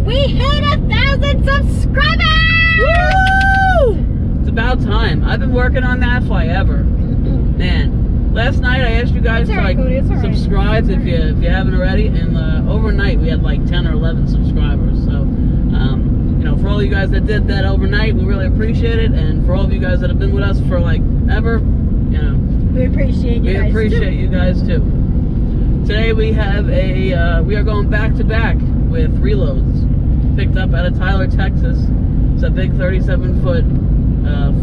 We hit 1,000 subscribers! Woo! It's about time. I've been working on that forever. Man, last night I asked you guys to like subscribe if you haven't already, and overnight we had like 10 or 11 subscribers. So, you know, for all you guys that did that overnight, we really appreciate it, and for all of you guys that have been with us for like ever, you know, we appreciate you guys too. Today we have we are going back to back with reloads. Picked up out of Tyler, Texas. It's a big 37-foot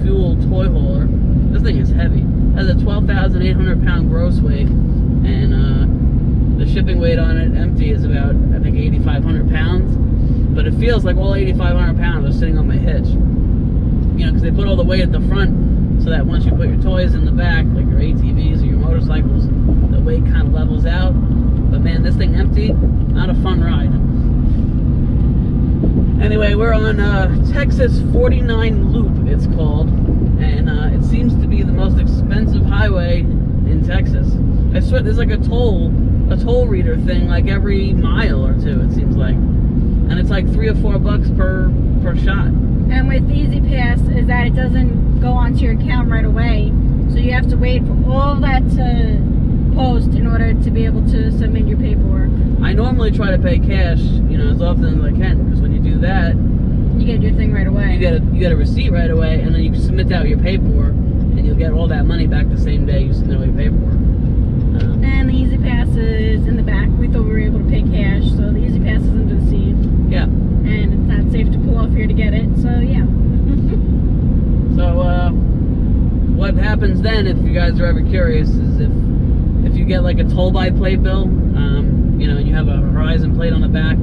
fuel toy hauler. This thing is heavy. It has a 12,800 pound gross weight, and the shipping weight on it empty is about, I think, 8,500 pounds. But it feels like all 8,500 pounds are sitting on my hitch. You know, because they put all the weight at the front, so that once you put your toys in the back, like your ATVs or your motorcycles, the weight kind of levels out. But man, this thing empty, not a fun ride. Anyway, we're on Texas 49 Loop, it's called, and it seems to be the most expensive highway in Texas. I swear there's like a toll reader thing like every mile or two, it seems like, and it's like $3 or $4 per shot. And with Easy Pass is that it doesn't go onto your account right away, so you have to wait for all that to post in order to be able to submit your paperwork. I normally try to pay cash, you know, as often as I can, because when you do that, you get your thing right away. You get a receipt right away, and then you can submit out your paperwork, and you'll get all that money back the same day you submit all your paperwork. And the Easy Pass is in the back. We thought we were able to pay cash, so the Easy Pass is under the seat. Yeah. And it's not safe to pull off here to get it, so yeah. So, what happens then, if you guys are ever curious, is if you get like a toll-by-plate bill, you know, and you have a Horizon plate on the back,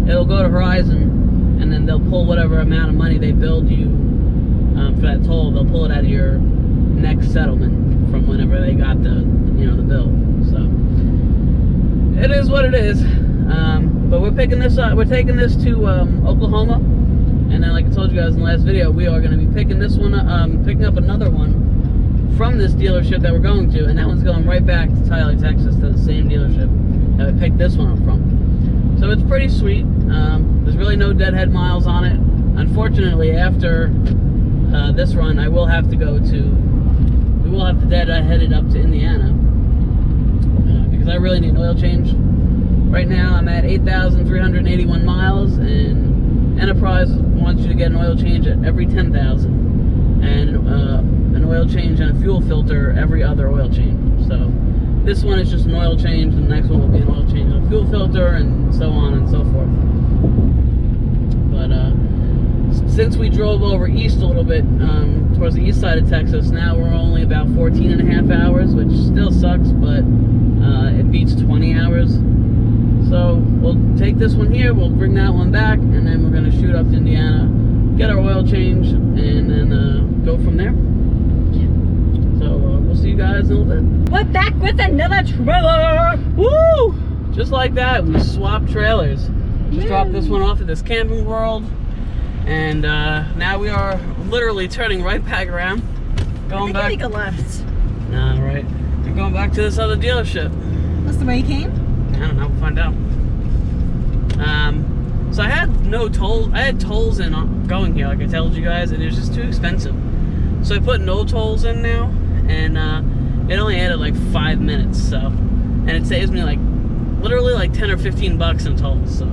it'll go to Horizon, and then they'll pull whatever amount of money they billed you for that toll. They'll pull it out of your next settlement from whenever they got the bill. So it is what it is. But we're picking this up. We're taking this to Oklahoma, and then, like I told you guys in the last video, we are going to be picking this one, picking up another one from this dealership that we're going to, and that one's going right back to Tyler, Texas, to the same dealership that we picked this one up from. So it's pretty sweet. There's really no deadhead miles on it. Unfortunately, after this run, we will have to deadhead it up to Indiana, because I really need an oil change. Right now I'm at 8,381 miles, and Enterprise wants you to get an oil change at every 10,000, and an oil change and a fuel filter every other oil change. So this one is just an oil change, and the next one will be an oil change and a fuel filter, and so on and so forth. But since we drove over east a little bit, towards the east side of Texas, now we're only about 14.5 hours, which still sucks, but it beats 20 hours. So we'll take this one here, we'll bring that one back, and then we're going to shoot up to Indiana, get our oil change, and then go from there. So we'll see you guys in a little bit. We're back with another trailer! Woo! Just like that, we swapped trailers. Just dropped this one off at this Camping World, and now we are literally turning right back around. Going back. Take a left. Nah, right. We're going back to this other dealership. That's the way you came? I don't know, we'll find out. So I had no tolls. I had tolls in going here, like I told you guys, and it was just too expensive. So I put no tolls in now, and it only added like 5 minutes. So, and it saves me like literally like 10 or 15 bucks in tolls. So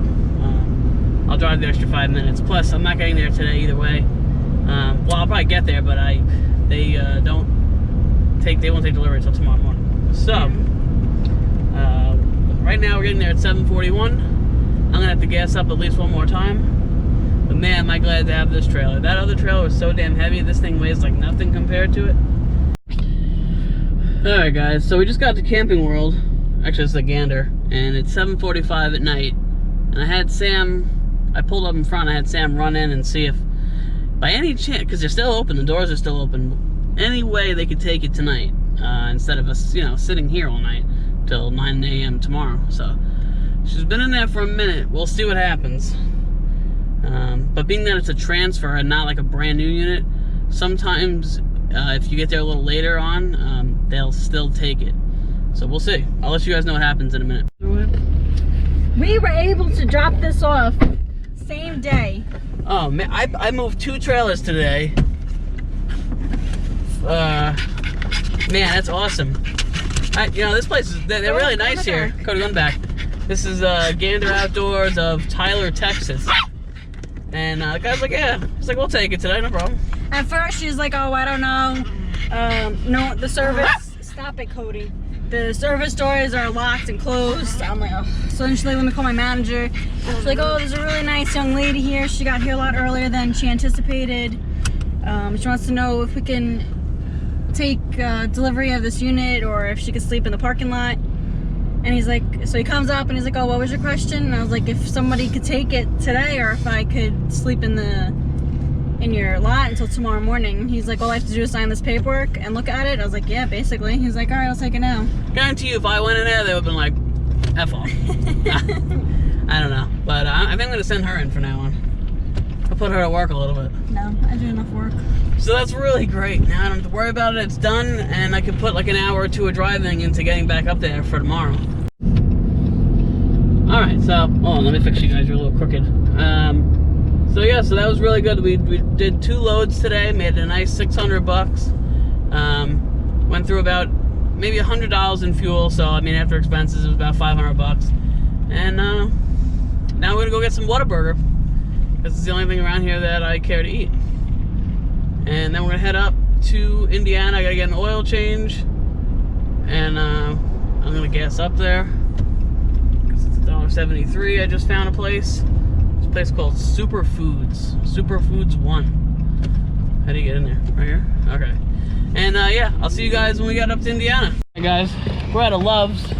I'll drive the extra 5 minutes. Plus, I'm not getting there today either way. Well, I'll probably get there, but they won't take delivery until tomorrow morning. So. Right now we're getting there at 7:41. I'm gonna have to gas up at least one more time. But man, am I glad to have this trailer. That other trailer was so damn heavy. This thing weighs like nothing compared to it. Alright guys, so we just got to Camping World. Actually, it's a gander. And it's 7:45 at night. And I had Sam, I pulled up in front, I had Sam run in and see if, by any chance, because they're still open, the doors are still open, any way they could take it tonight. Instead of us, sitting here all night till 9 a.m. tomorrow. So she's been in there for a minute. We'll see what happens. But being that it's a transfer and not like a brand new unit, sometimes if you get there a little later on, they'll still take it. So we'll see. I'll let you guys know what happens in a minute. We were able to drop this off Same day. Oh man, I moved 2 trailers today. Man, that's awesome. This place is, they're really nice here. Cody, come back. This is Gander Outdoors of Tyler, Texas. And the guy's like, yeah. He's like, we'll take it today, no problem. At first, she's like, oh, I don't know. No, the service. Stop it, Cody. The service doors are locked and closed. I'm like, oh. So then let me call my manager. She's like, oh, there's a really nice young lady here. She got here a lot earlier than she anticipated. She wants to know if we can take delivery of this unit or if she could sleep in the parking lot. And he's like, so he comes up and he's like, oh, what was your question? And I was like, if somebody could take it today or if I could sleep in your lot until tomorrow morning. He's like, all I have to do is sign this paperwork and look at it. I was like, yeah, basically. He's like, all right, I'll take it now. Guarantee you, if I went in there, they would have been like, F off. I don't know. But I think I'm going to send her in for now on. I'll put her to work a little bit. No, I do enough work. So that's really great. Now I don't have to worry about it. It's done. And I can put like an hour or 2 of driving into getting back up there for tomorrow. All right, so, hold on, let me fix you guys. You're a little crooked. So yeah, so that was really good. We did 2 loads today, made a nice $600. Went through about maybe $100 in fuel. So I mean, after expenses, it was about $500. And now we're gonna go get some Whataburger because it's the only thing around here that I care to eat. And then we're gonna head up to Indiana. I gotta get an oil change, and I'm gonna gas up there because it's $1.73. I just found a place. It's a place called Superfoods 1. How do you get in there? Right here? Okay. And yeah, I'll see you guys when we get up to Indiana. Hey guys, we're at a Love's.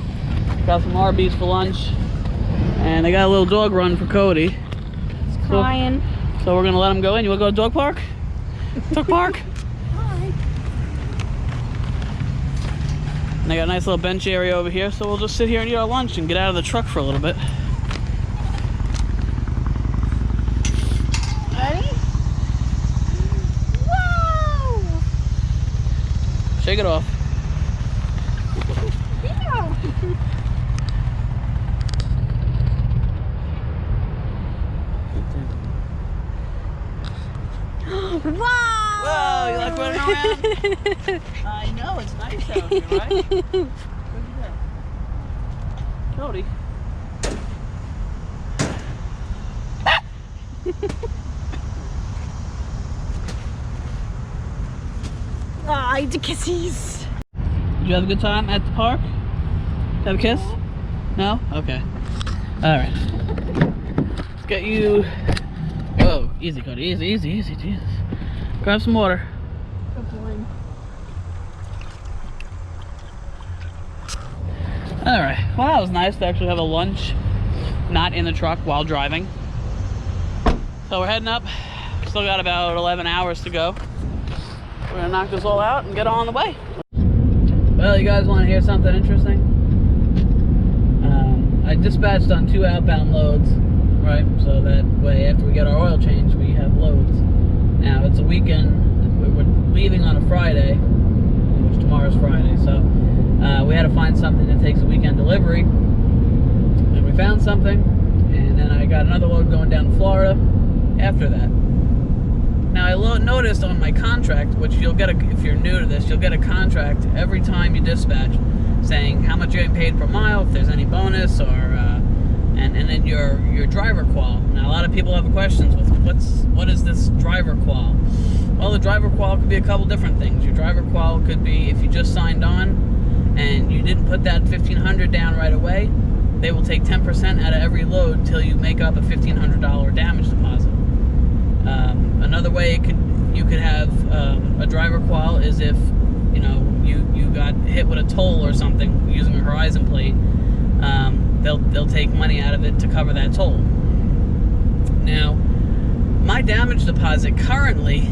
Got some Arby's for lunch. And I got a little dog run for Cody. It's crying. So we're gonna let him go in. You wanna go to dog park? Dog park? Hi. And I got a nice little bench area over here, so we'll just sit here and eat our lunch and get out of the truck for a little bit. Ready? Whoa! Shake it off. Wow! Whoa, you like running around? I know, it's nice out here, right? Look at that. Cody. Ah, the kissies. Did you have a good time at the park? Have a kiss? No? Okay. Alright. Let's get you... Whoa, easy, Cody. Easy, easy, easy. Jesus. Grab some water. Good boy. Alright. Well, that was nice to actually have a lunch not in the truck while driving. So we're heading up. Still got about 11 hours to go. We're gonna knock this all out and get on the way. Well, you guys want to hear something interesting? I dispatched on 2 outbound loads, right? So that way, after we get our oil change, we have loads. Now, it's a weekend. We're leaving on a Friday, which tomorrow's Friday. So we had to find something that takes a weekend delivery. And we found something. And then I got another load going down to Florida after that. Now, I noticed on my contract, which you'll get, if you're new to this, you'll get a contract every time you dispatch saying how much you're getting paid per mile, if there's any bonus, or and then your driver qual. Now, a lot of people have questions with what is this driver qual? Well, the driver qual could be a couple different things. Your driver qual could be if you just signed on and you didn't put that $1,500 down right away, they will take 10% out of every load till you make up a $1,500 damage deposit. Another way you could have a driver qual is if you got hit with a toll or something using a Horizon plate. They'll take money out of it to cover that toll. Now, my damage deposit currently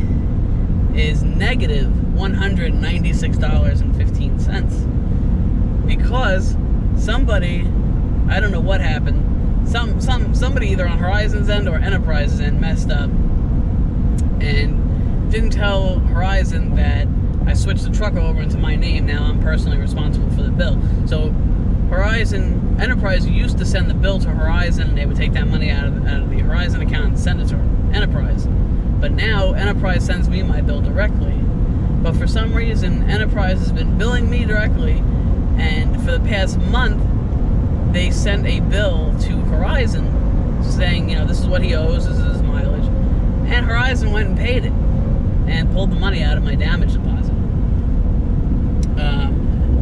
is negative $196.15 because somebody, I don't know what happened, somebody either on Horizon's end or Enterprise's end messed up and didn't tell Horizon that I switched the truck over into my name. Now I'm personally responsible for the bill. So Enterprise used to send the bill to Horizon and they would take that money out of the Verizon account and send it to Enterprise. But now Enterprise sends me my bill directly. But for some reason, Enterprise has been billing me directly, and for the past month, they sent a bill to Horizon saying, you know, this is what he owes, this is his mileage. And Horizon went and paid it and pulled the money out of my damage deposit.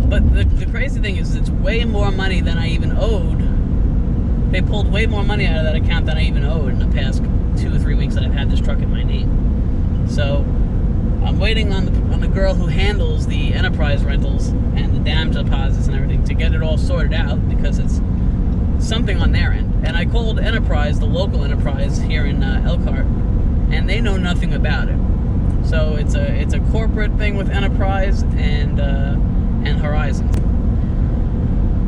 But the crazy thing is, it's way more money than I even owed. They pulled way more money out of that account than I even owed in the past 2 or 3 weeks that I've had this truck in my name. So I'm waiting on the girl who handles the Enterprise rentals and the damage deposits and everything to get it all sorted out, because it's something on their end. And I called Enterprise, the local Enterprise here in Elkhart, and they know nothing about it. So it's a corporate thing with Enterprise and Horizon.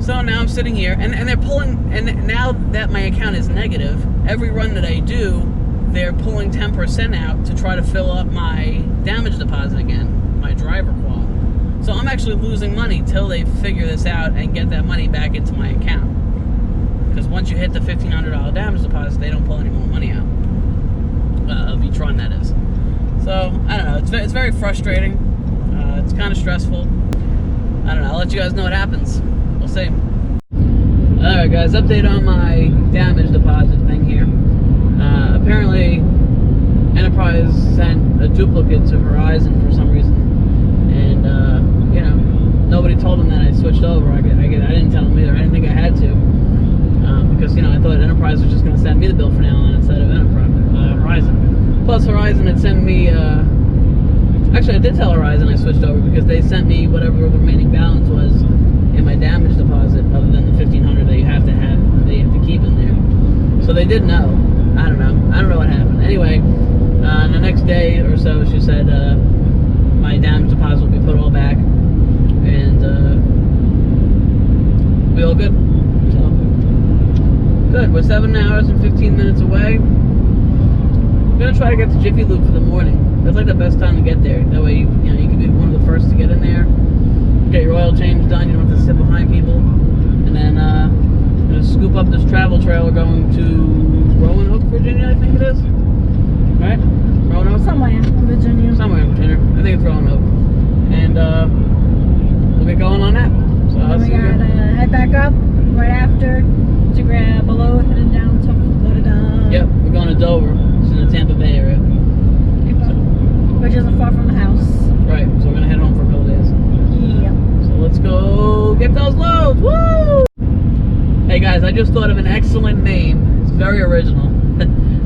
So now I'm sitting here, and they're pulling, and now that my account is negative, every run that I do, they're pulling 10% out to try to fill up my damage deposit again, my driver qual. So I'm actually losing money till they figure this out and get that money back into my account. Because once you hit the $1,500 damage deposit, they don't pull any more money out. Of each run, that is. So, I don't know, it's very frustrating. It's kind of stressful. I don't know, I'll let you guys know what happens. We'll see. Alright guys, update on my damage deposit thing here. Apparently, Enterprise sent a duplicate to Verizon for some reason. And, you know, nobody told them that I switched over. I didn't tell them either. I didn't think I had to. Because, you know, I thought Enterprise was just going to send me the bill for now on instead of Horizon. Plus, Horizon had sent me, actually, I did tell Horizon I switched over because they sent me whatever the remaining balance was in my damage deposit, other than the $1,500 that you have to keep in there. So they did know. I don't know what happened. Anyway, the next day or so, she said my damage deposit will be put all back, and we'll be all good. So, good. We're 7 hours and 15 minutes away. I'm gonna try to get to Jiffy Lube for the morning. That's like the best time to get there. That way, you can be one of the first to get in there, get your oil change done. You don't have to sit behind people, and then gonna scoop up this travel trailer going to Roanoke, Virginia. I think it is. Right? Roanoke. Somewhere in Virginia. Somewhere in Virginia. I think it's Roanoke, and we'll get going on that. So I'll see you. We gotta head back up right after to grab a load heading down to Florida. Yep, we're going to Dover. It's in the Tampa Bay area. Which isn't far from the house. Right, so we're going to head home for a couple days. Yeah. So let's go get those loads. Woo! Hey guys, I just thought of an excellent name. It's very original.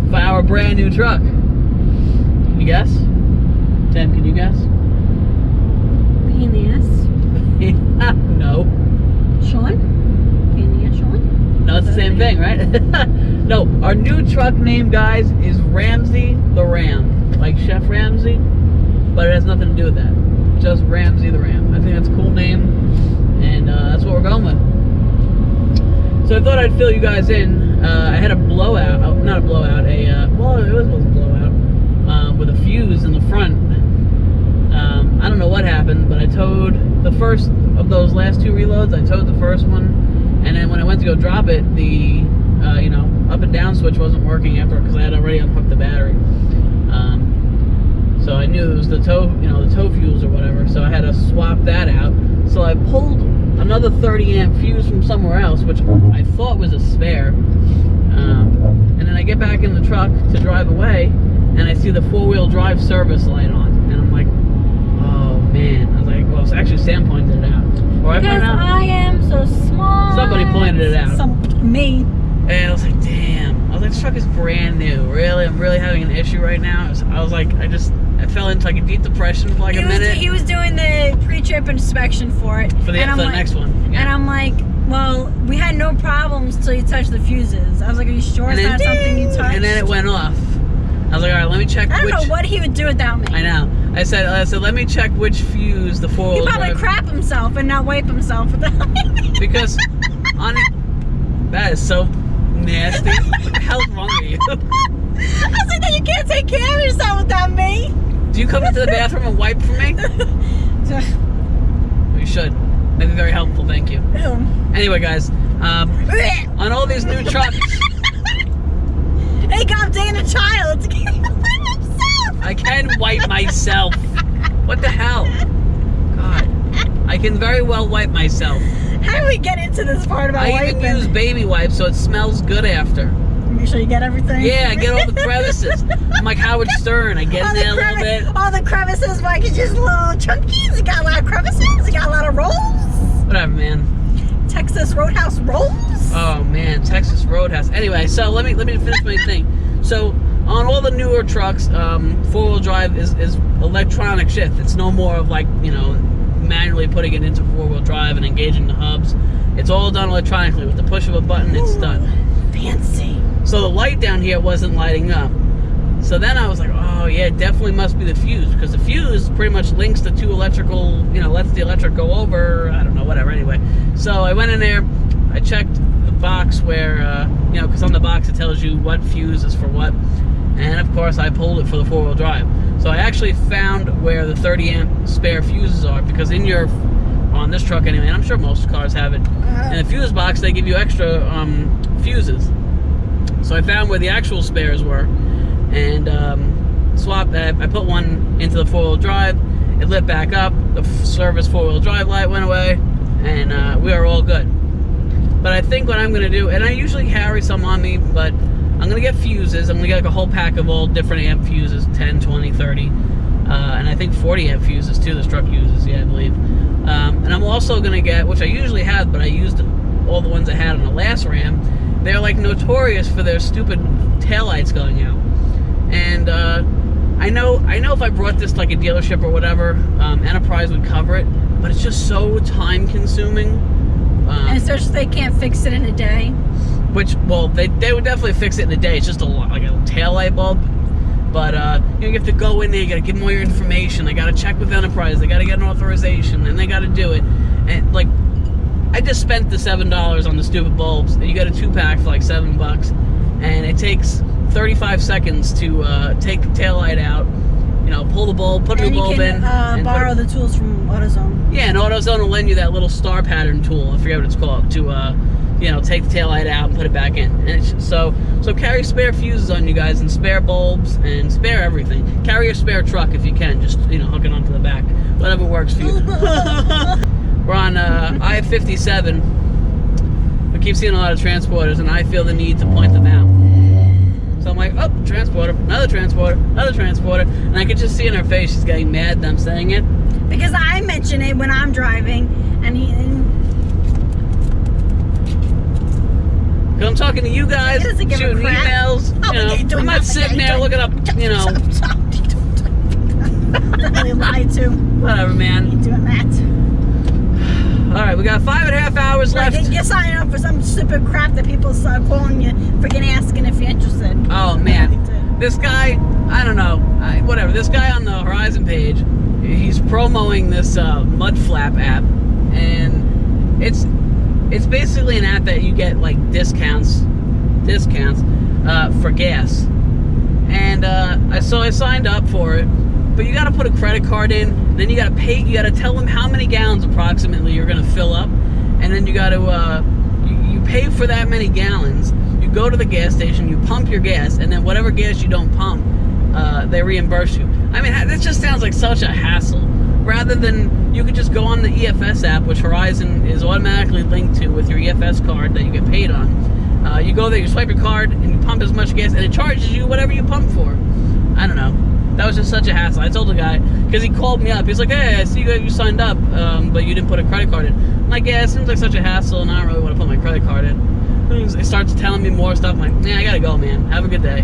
For our brand new truck. Can you guess? Tim, can you guess? Pain in the ass. No. Sean? Pain in the ass, Sean? No, it's the same thing, right? No, our new truck name, guys, is Ramsey the Ram. Like Chef Ramsay, but it has nothing to do with that. Just Ramsey the Ram. I think that's a cool name, and that's what we're going with. So I thought I'd fill you guys in. I had a blowout, not a blowout, well, it was a blowout, with a fuse in the front. I don't know what happened, but I towed the first of those last 2 reloads. I towed the first one, and then when I went to go drop it, the up and down switch wasn't working after, because I had already unhooked the battery. So I knew it was the tow, the tow fuse or whatever. So I had to swap that out. So I pulled another 30 amp fuse from somewhere else, which I thought was a spare. And then I get back in the truck to drive away, and I see the 4-wheel drive service light on, and I'm like, oh man. I was like, well, it's actually Sam pointed it out. Or because I am so smart. Somebody pointed it out. Me. And I was like, damn. I was like, this truck is brand new. Really? I'm really having an issue right now. I was like, I fell into like a deep depression for like a minute. He was doing the pre-trip inspection for it. For the next one. Yeah. And I'm like, well, we had no problems till you touched the fuses. I was like, are you sure it's not something you touched? And then it went off. I was like, all right, let me check I don't know what he would do without me. I know. I said, let me check which fuse the 4-wheel drive. He probably crap himself and not wipe himself without me. Because on it, that is so nasty. What the hell's wrong with you? I was like, that you can't take care of yourself without me. Do you come into the bathroom and wipe for me? You should. That'd be very helpful, thank you. Anyway, guys, on all these new trucks. Hey guys, can wipe myself. What the hell? God. I can very well wipe myself. How do we get into this part about I even use baby wipes so it smells good after. Make sure you get everything. Yeah, I get all the crevices. I'm like Howard Stern. I get in there a little bit. All the crevices, like it's just little chunkies. You got a lot of crevices. You got a lot of rolls. Whatever, man. Texas Roadhouse rolls. Oh man, Texas Roadhouse. Anyway, so let me finish my thing. So on all the newer trucks, 4-wheel drive is electronic shift. It's no more of like, you know, manually putting it into 4-wheel drive and engaging the hubs. It's all done electronically. With the push of a button, it's done. Fancy. So the light down here wasn't lighting up. So then I was like, oh yeah, it definitely must be the fuse, because the fuse pretty much links the two electrical, you know, lets the electric go over, I don't know, whatever, anyway. So I went in there, I checked the box where, you know, because on the box it tells you what fuse is for what, and of course I pulled it for the 4-wheel drive. So I actually found where the 30 amp spare fuses are, because on this truck anyway, and I'm sure most cars have it, in the fuse box they give you extra fuses. So I found where the actual spares were, and I put one into the 4-wheel drive. It lit back up, the service 4-wheel drive light went away, and we are all good. But I think what I'm going to do, and I usually carry some on me, but I'm going to get fuses. I'm going to get like a whole pack of all different amp fuses, 10, 20, 30, and I think 40 amp fuses too, this truck uses, yeah, I believe. And I'm also going to get, which I usually have, but I used all the ones I had on the last Ram. They're like notorious for their stupid taillights going out. And I know if I brought this to like a dealership or whatever, Enterprise would cover it, but it's just so time consuming. And especially if they can't fix it in a day. Which, well, they would definitely fix it in a day. It's just like a tail light bulb. But you have to go in there, you gotta give them all your information. They gotta check with Enterprise, they gotta get an authorization, and they gotta do it. And like, I just spent the $7 on the stupid bulbs, and you got a 2-pack for like $7, and it takes 35 seconds to take the taillight out, you know, pull the bulb, put a new bulb in. And borrow the tools from AutoZone. Yeah, and AutoZone will lend you that little star pattern tool, I forget what it's called, to you know, take the taillight out and put it back in. And it's, so carry spare fuses on you guys, and spare bulbs, and spare everything. Carry a spare truck if you can, just, you know, hook it onto the back. Whatever works for you. We're on I-57. We keep seeing a lot of transporters, and I feel the need to point them out. So I'm like, oh, transporter, another transporter, another transporter. And I could just see in her face she's getting mad that I'm saying it. Because I mention it when I'm driving, and Because I'm talking to you guys, shooting emails. You know, I'm not sitting there looking up, you know. Really lied to. Whatever, man. You ain't doing that. All right, we got 5.5 hours left. You're signing up for some stupid crap that people start calling you, freaking asking if you're interested. Oh man, this guy, I don't know, whatever. This guy on the Horizon page, he's promoting this mud flap app, and it's basically an app that you get like discounts for gas. And so I signed up for it. But you gotta put a credit card in, then you gotta pay, you gotta tell them how many gallons approximately you're gonna fill up, and then you gotta, you pay for that many gallons, you go to the gas station, you pump your gas, and then whatever gas you don't pump, they reimburse you. I mean, that just sounds like such a hassle. Rather than, you could just go on the EFS app, which Horizon is automatically linked to with your EFS card that you get paid on. You go there, you swipe your card, and you pump as much gas, and it charges you whatever you pump for. I don't know. That was just such a hassle. I told the guy, because he called me up. He's like, hey, I see you signed up, but you didn't put a credit card in. I'm like, yeah, it seems like such a hassle, and I don't really want to put my credit card in. He starts telling me more stuff. I'm like, yeah, I gotta go, man. Have a good day.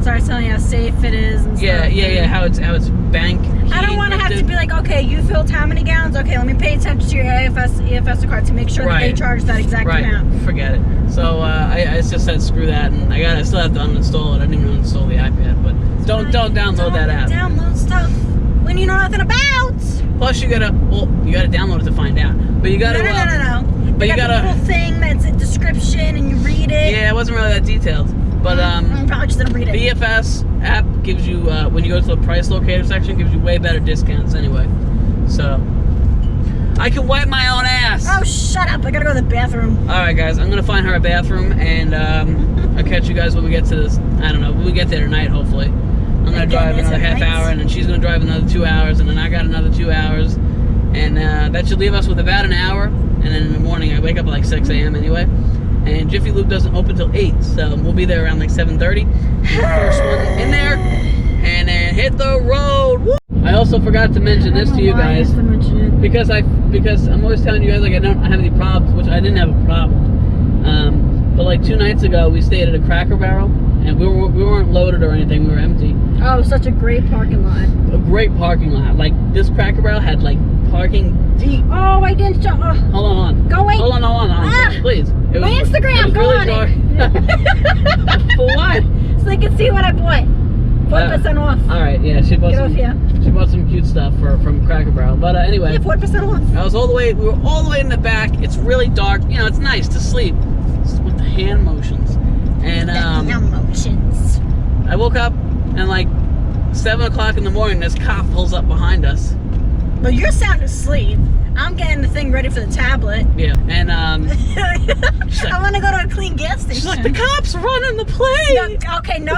Starts telling you how safe it is and stuff. Yeah, how it's bank. I don't want to have to be like, okay, you filled how many gallons? Okay, let me pay attention to your EFS card to make sure that they charge that exact amount. Forget it. So I just said screw that, and I still have to uninstall it. I didn't even uninstall the iPad, but don't download that app. Download stuff when you know nothing about. Plus you gotta download it to find out. But you gotta No. But you gotta the little thing that's a description and you read it. Yeah, it wasn't really that detailed. But probably just didn't read it. The EFS app gives you when you go to the price locator section, gives you way better discounts anyway. So I can wipe my own ass. Oh, shut up! I gotta go to the bathroom. All right, guys, I'm gonna find her a bathroom, and I'll catch you guys when we get to this. I don't know, when we get there tonight, hopefully. I'm gonna drive another half hour, and then she's gonna drive another 2 hours, and then I got another 2 hours, and that should leave us with about an hour. And then in the morning, I wake up at like 6 a.m. anyway, and Jiffy Lube doesn't open till 8, so we'll be there around like 7:30. First one in there, and then hit the road. Woo! I also forgot to mention this to you guys because I'm always telling you guys like I don't have any problems, which I didn't have a problem. But like 2 nights ago, we stayed at a Cracker Barrel, and we weren't loaded or anything. We were empty. Oh, such a great parking lot. A great parking lot. Like this Cracker Barrel had like parking deep. Oh, I didn't show. Oh. Hold on. Go wait. Hold on. Please. It was, my Instagram. it was Go really on dark. it. For what? So they can see what I bought. 4% off. All right. Yeah, she bought Get some. off here. She bought some cute stuff from Cracker Barrel. But anyway. Yeah, 4% off. I was all the way. We were all the way in the back. It's really dark. You know, it's nice to sleep with the hand motions. And hand motions. I woke up and like 7 o'clock in the morning, this cop pulls up behind us. Well, you're sound asleep. I'm getting the thing ready for the tablet. Yeah, and like, I want to go to a clean gas station. she's like, the cop's running the plate. No, okay, no.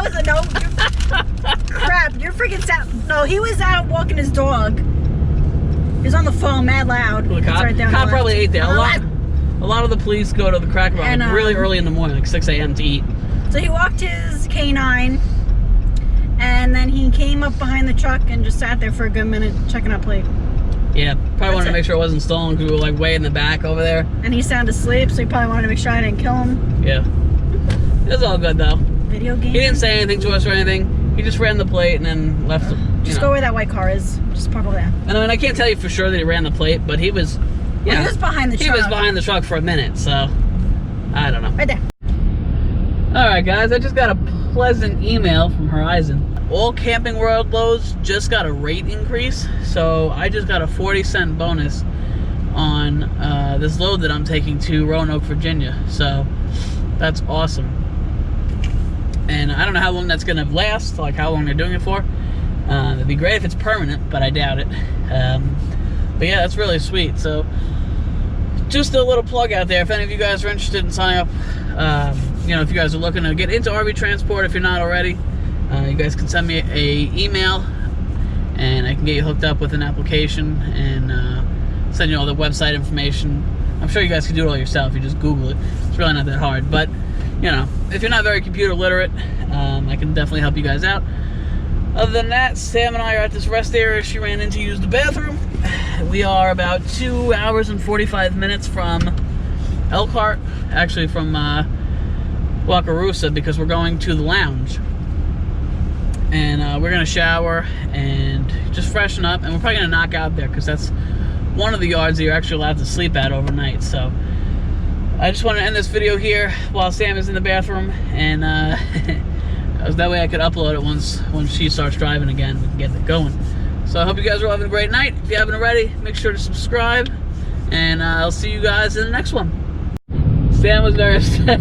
Crap, you're freaking sound. No, he was out walking his dog. He was on the phone, mad loud. The cop, right down cop the probably ate there. left. A lot of the police go to the Cracker Barrel like, really early in the morning, like 6 a.m. to eat. So he walked his canine, and then he came up behind the truck and just sat there for a good minute checking out plate. Yeah, probably wanted to make sure it wasn't stolen because we were like way in the back over there. And he sounded asleep, so he probably wanted to make sure I didn't kill him. Yeah. It was all good though. Video game. He didn't say anything to us or anything. He just ran the plate and then left. Just go where that white car is. Just park over there. And I mean, I can't tell you for sure that he ran the plate, but he was. Yeah, he was behind the truck. He was behind the truck for a minute, so I don't know. Right there. All right, guys, I just got a pleasant email from Horizon. All Camping World loads just got a rate increase, so I just got a 40-cent bonus on this load that I'm taking to Roanoke, Virginia. So that's awesome. And I don't know how long that's gonna last, like how long they're doing it for. It'd be great if it's permanent, but I doubt it. But yeah, that's really sweet. So just a little plug out there. If any of you guys are interested in signing up, you know, if you guys are looking to get into RV transport, if you're not already, you guys can send me a email and I can get you hooked up with an application and send you all the website information. I'm sure you guys can do it all yourself. You just Google it. It's really not that hard. But, you know, if you're not very computer literate, I can definitely help you guys out. Other than that, Sam and I are at this rest area. She ran in to use the bathroom. We are about 2 hours and 45 minutes from Elkhart, actually from Wakarusa, because we're going to the lounge. And we're going to shower and just freshen up, and we're probably going to knock out there because that's one of the yards that you're actually allowed to sleep at overnight. So I just want to end this video here while Sam is in the bathroom, and that way I could upload it once she starts driving again and get it going. So I hope you guys are all having a great night. If you haven't already, make sure to subscribe, and I'll see you guys in the next one. Sam was very upset.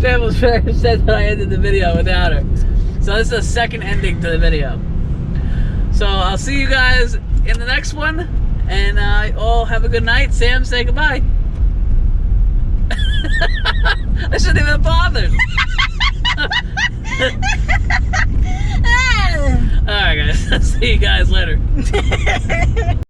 Sam was very upset that I ended the video without her. So this is a second ending to the video. So I'll see you guys in the next one, and all have a good night. Sam, say goodbye. I shouldn't even have bothered. Alright guys, I'll see you guys later.